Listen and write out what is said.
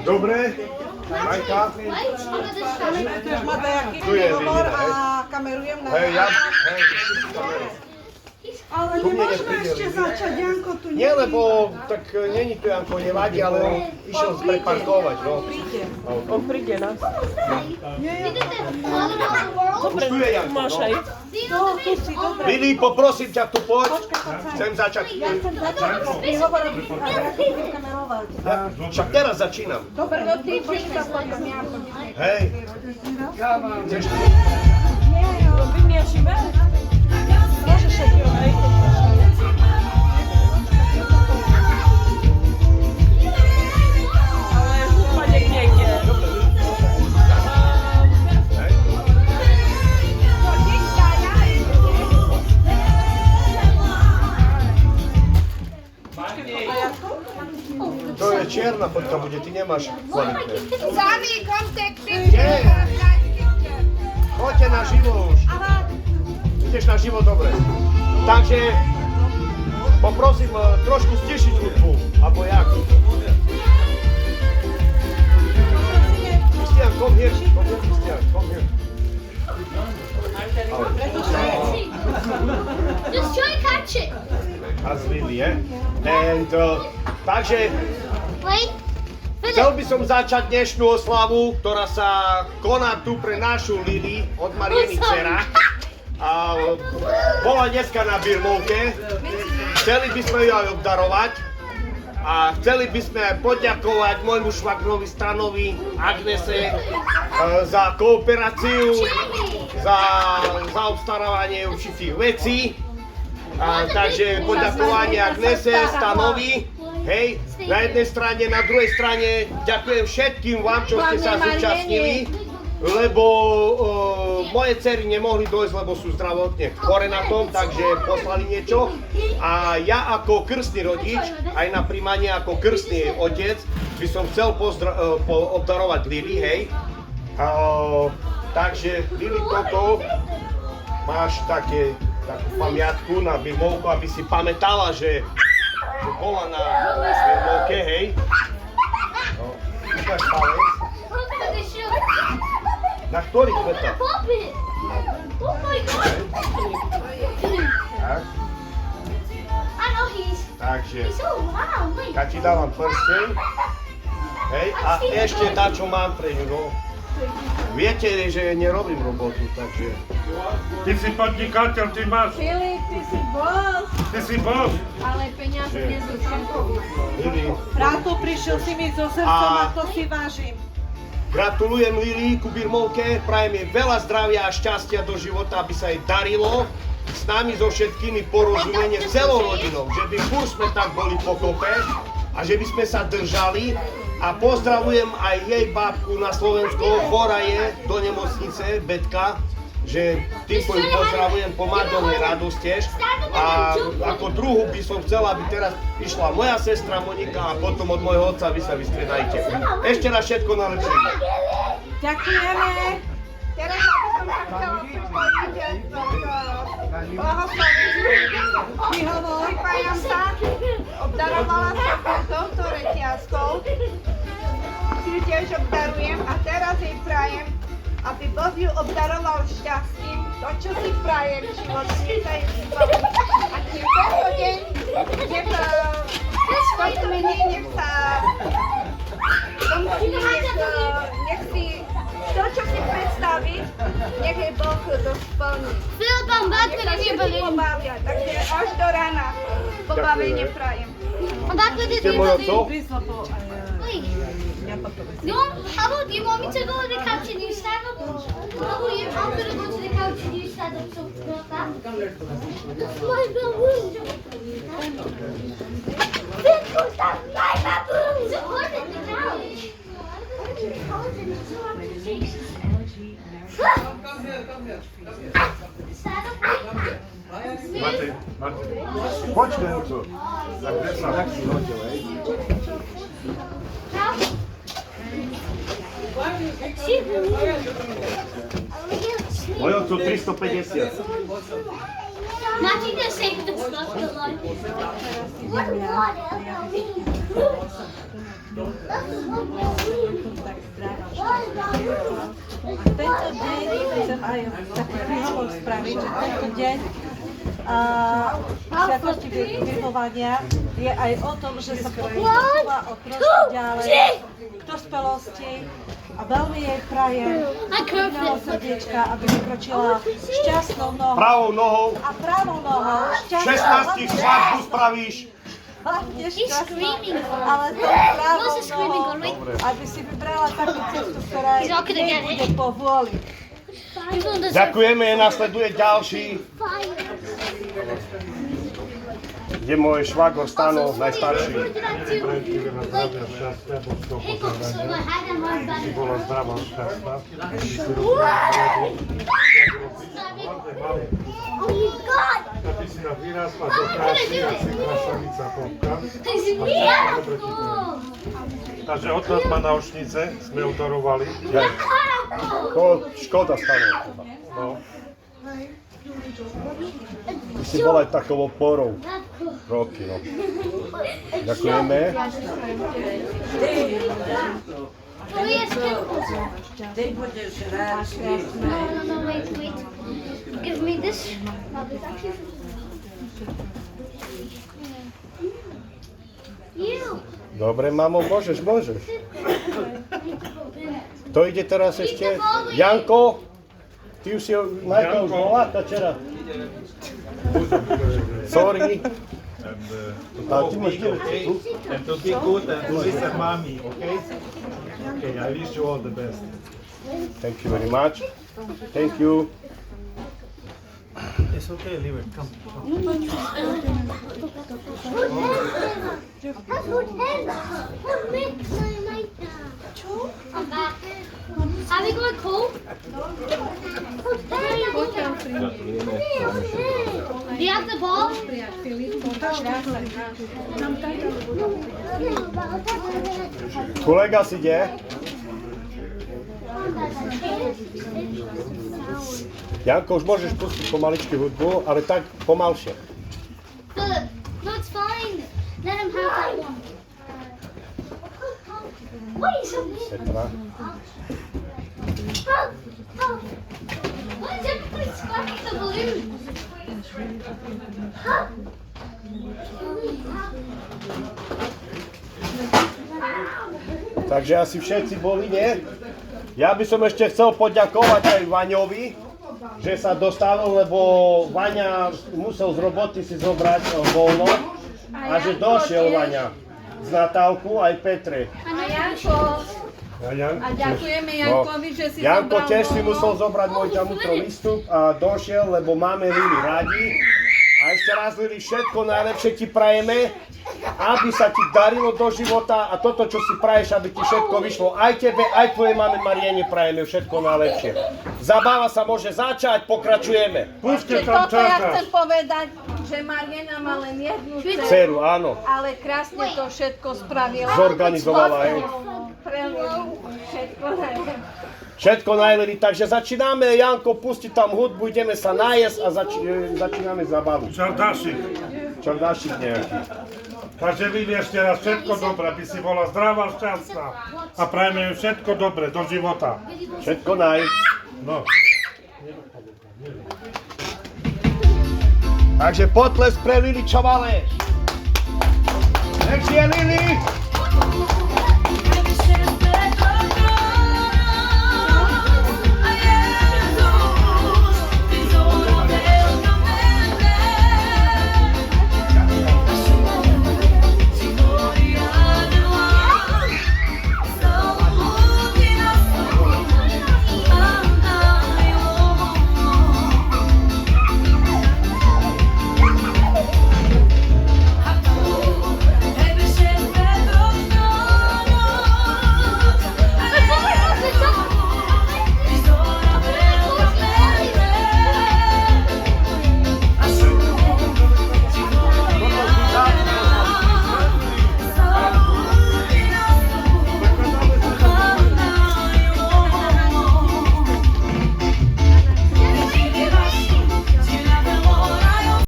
Dobre? Majka? Chceš mať nejaký hovor a kamerujem na... Hej, ja... Hej, kameru. Ale nemôžeme ešte začať, Janko tu nie. Nie, lebo tak není tu Janko, nevadí, ale on išiel preparkovať, no. On príde nás. Už tu je Janko, Máš no. aj. No, tu si, dobre. Lili, poprosím ťa, tu poď. Chcem začať. Ja chcem začať, ty hovoriť, a ja to budem kamerovať. Však teraz začínam. Dobre, no ty počíta potom, ja to Hej. Chceš tu? Vymiešime? môžeš aj Hej, to ale úplne niekde. To je čierna fotka bude, ty nemáš kvalitné. Sami kontakty. Nie. Choďte na živo už. Ideš na živo dobre. Takže poprosím trošku stišiť hudbu, alebo jak? Christian, come here, Christian, come here. Just try and catch it. As Lily, eh? And, takže Wait. chcel by som začať dnešnú oslavu, ktorá sa koná tu pre našu Lily od Marieny dcera. A bola dneska na birmovke. Chceli by sme ju aj obdarovať. A chceli by sme aj poďakovať môjmu švagrovi Stanovi, Agnese za kooperáciu, za obstarávanie určitých vecí. Takže poďakovanie Agnese, Stanovi. Hej, na jednej strane, na druhej strane ďakujem všetkým vám, čo ste sa zúčastnili, lebo moje dcery nemohli dojsť, lebo sú zdravotne chore na tom, takže poslali niečo. A ja ako krstný rodič, aj na príjmanie ako krstný otec, by som chcel obdarovať Lily, hej. Takže Lily, toto máš takú pamiatku na birmovku, aby si pamätala, že bola na birmovke, hej. No, ukáž palec. Na ktorý kveta? Pop it. Oh my god. Tak, I know takže he's so wow. Wait. ja ti dávam prsteň. Hej, a ešte čo mám pre ňu, no. Viete, že nerobím robotu, takže... Ty si podnikateľ, ty máš, Filip, ty si boss. ty si boss. Ale peniaze nie sú všetko. Lili, Bráto, prišiel si mi so srdcom a to si vážim. gratulujem Lili ku birmovke, prajem jej veľa zdravia a šťastia do života, aby sa jej darilo. S nami so všetkými porozumenie celou rodinou, že by furt sme tak boli pokope a že by sme sa držali. A pozdravujem aj jej babku na Slovensku, chorá je do nemocnice, Betka, že týmto ju pozdravujem, pomáham jej radosť tiež. A ako druhú by som chcel, aby teraz išla moja sestra Monika a potom od môjho otca vy sa vystredajte. Ešte raz všetko najlepšie. Ďakujeme. Teraz by som sa chcela pripodiť blahoslaviť. Ty hovor. Pripájam sa, obdarovala som touto reťazkou. Ju tiež obdarujem a teraz jej prajem, aby Boh ju obdaroval šťastím, to čo si prajem v živote, nech sa jej zbaví. A tým tento deň, nech tento deň, nech sa nech si to, čo si predstaví, nech jej Boh splní. Filipám, dáte Nech sa všetci pobavia, takže až do rána pobavenie prajem. Ste môj otco? How about you want me to go to the couch and you stand up? No, I'm gonna go to the couch and you stand up. So not that. That's my baboon. Because that's my baboon. So what is the couch? Stand up. Martin, Poďme, otco. Tak si hodil, hej. Môj otco 350. Nothing to save the stuff. Tento deň chcem aj taký príhovor spraviť, že tento deň sviatosti vychovania je aj o tom, že sa posúva o trošku ďalej k dospelosti a veľmi jej prajem od srdiečka, aby vykročila šťastnou nohou Pravou nohou a pravou nohou 16 svadbu spravíš. hlavne šťastnou, screaming. ale tou pravou What's the screaming nohou, on me? aby si vybrala takú cestu, ktorá He's not gonna jej get bude it. po vôli. Ďakujeme, nasleduje ďalší. Je môj švagor Stano, najstarší. Si bola zdravá, šťastná. Aby si nás vyrásla do krásy, jak si krasavica popka. Takže od nás má náušnice, sme ju darovali. Škoda Stano. No. Ty si bola aj takovou porou. Roky, no. Ďakujeme. No, wait. Give me this. You. Dobre, mamo, môžeš. To ide teraz ešte. Janko, ty už si Majka už bola, tá včera. Sorry. A ty máš tu? And to be good and to listen mommy, okay? Okay, I wish you all the best. Thank you very much. Thank you. It's okay, leave it. Come. I'm back. Have you got cold? Do you have the ball? Kolega si ide. Janko, už môžeš pustiť pomaličky hudbu, ale tak pomalšie. Good. No, it's fine. Let him have that one. Why are you so mean? Petra. Why is everybody sparking the balloon? Takže asi všetci boli, nie? Ja by som ešte chcel poďakovať aj Vaňovi, že sa dostalo, lebo Vaňa musel z roboty si zobrať voľno a že došiel Vaňa z Natálku aj Petre. A Janko, A ďakujeme Jankovi, že si Janko zobral tiež si voľno. musel zobrať môj ďamutro výstup a došiel, lebo máme Lili radi. A ešte raz Lili, všetko najlepšie ti prajeme, aby sa ti darilo do života a toto, čo si praješ, aby ti všetko vyšlo. Aj tebe, aj tvojej mame Mariene prajeme všetko najlepšie. Zabáva sa môže začať, pokračujeme. pušte Že tam toto ja čakáš. chcem povedať, že Mariena má len jednu dceru, Dceru, áno. ale krásne to všetko spravila. Zorganizovala, hej. Pre Lili všetko najlepšie. Všetko najlepšie, takže začíname, Janko, pusti tam hudbu, ideme sa najesť a začíname zabavu. Čardašik. Čardášik nejaký. Takže Lili, ešte raz všetko dobré, aby si bola zdravá, šťastná. A prajeme jej všetko dobré do života. Všetko naj. No. Takže potles pre Lili Čovale. Nech žije Lili!